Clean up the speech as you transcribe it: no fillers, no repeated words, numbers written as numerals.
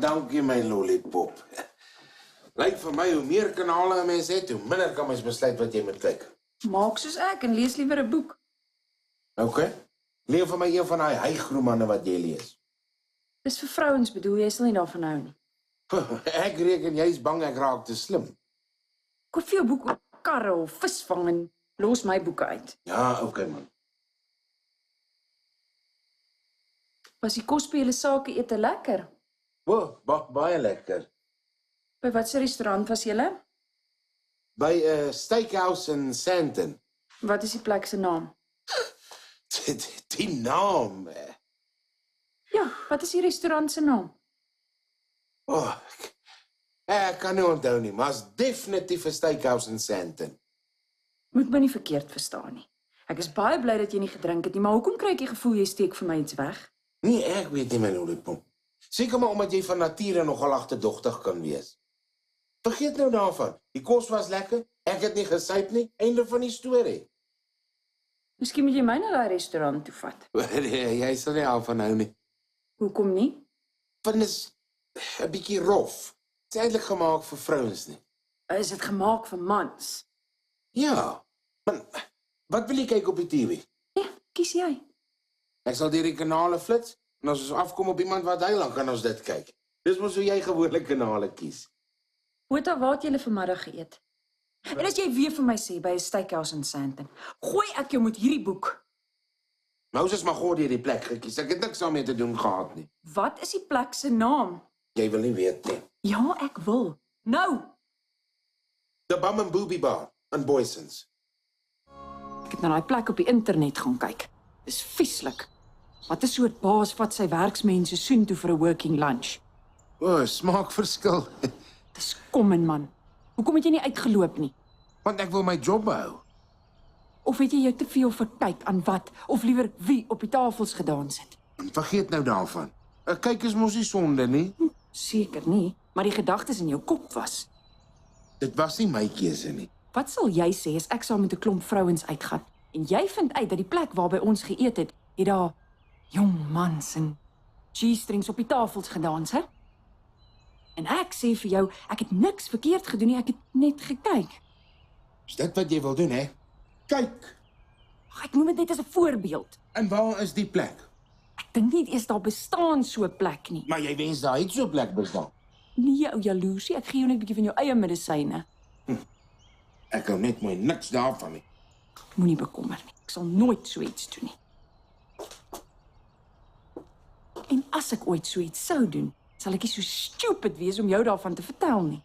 dankie my lollipop. Lyk vir my, hoe meer kanale 'n mens het, hoe minder kan mens besluit wat jy moet kyk. Maak soos ek en lees liewer 'n boek. OK? Leer vir my een van daai hygroemane wat jy lees. Dis vir vrouens bedoel, jy sal nie daarvan hou nie. Ek reken jy's bang ek raak te slim. Koop vir jou boek oor karre of visvang en los my boeke uit. Ja, OK man. Was die kos by julle sake ete lekker? Baie lekker. By watse restaurant was julle? By 'n steakhouse in Sandton. Wat is die plek se naam? Die naam. Ja, wat is die restaurant se naam? Ek kan nie onthou nie, maar is definitief 'n steakhouse in Sandton. Moet my nie verkeerd verstaan nie. Ek is baie bly dat jy nie gedrink het nie, maar hoekom kry ek die gevoel jy steek vir my iets weg? Nee, ek weet nie my lollipop. Seker maar omdat jy van nature nogal agterdogtig kan wees. Vergeet nou daarvan. Die kos was lekker, ek het nie gesuip nie, einde van die storie. Miskien moet jy my na daai restaurant toe vat. Jy sal nie af van hou nie. Hoekom nie? Want dit is 'n bietjie rof. Dit is eintlik gemaak vir vrouens nie. Is dit gemaak vir mans? Ja. Man, wat wil jy kyk op die TV? Ja, kies jy. Ek sal deur die kanale flits en as ons afkom op iemand wat hy lang kan ons dit kyk. Dis mos hoe jy gewoonlik kanale kies. Bota, waar het julle vanmiddag geëet? En as jy weer vir my sê by 'n steakhouse in Sandton, gooi ek jou met hierdie boek. Moses maar gou deur die plek gekies. Ek het niks daarmee te doen gehad nie. Wat is die plek se naam? Jy wil nie weet nie. Ja, ek wil. Nou. The Bum and Booby Bar in Boysons. Ek het na daai plek op die internet gaan kyk. Dis vieslik. Wat 'n soort baas vat sy werksmense soontoe vir 'n working lunch. Smaakverskil. Dis kom man. Hoekom het jy nie uitgeloop nie? Want ek wil my job behou. Of het jy jou te veel verkyk aan wat, of liewer wie op die tafels gedans het? Vergeet nou daarvan. 'n Kyk is mos nie sonde nie. Seker nie, maar die gedagtes in jou kop was. Dit was nie my keuse nie. Wat sal jy sê as ek saam met 'n klomp vrouens uitgaan en jy vind uit dat die plek waarby ons geëet het daar jong mans en G-strings op die tafels gedans het? En ek sê vir jou, ek het niks verkeerd gedoen nie, ek het net gekyk. Is dit wat jy wil doen, hè? Kyk. Ek noem dit net as 'n voorbeeld. En waar is die plek? Ek dink nie eers daar bestaan so 'n plek nie. Maar jy wens daar het so 'n plek bestaan. Nee, ou jaloesie, ek gee jou net 'n bietjie van jou eie medisyne. Ek hou net mooi niks daarvan nie. Moenie bekommer nie. Ek sal nooit so iets doen nie. En as ek ooit so iets sou doen, sal ek nie so stupid wees om jou daarvan te vertel nie.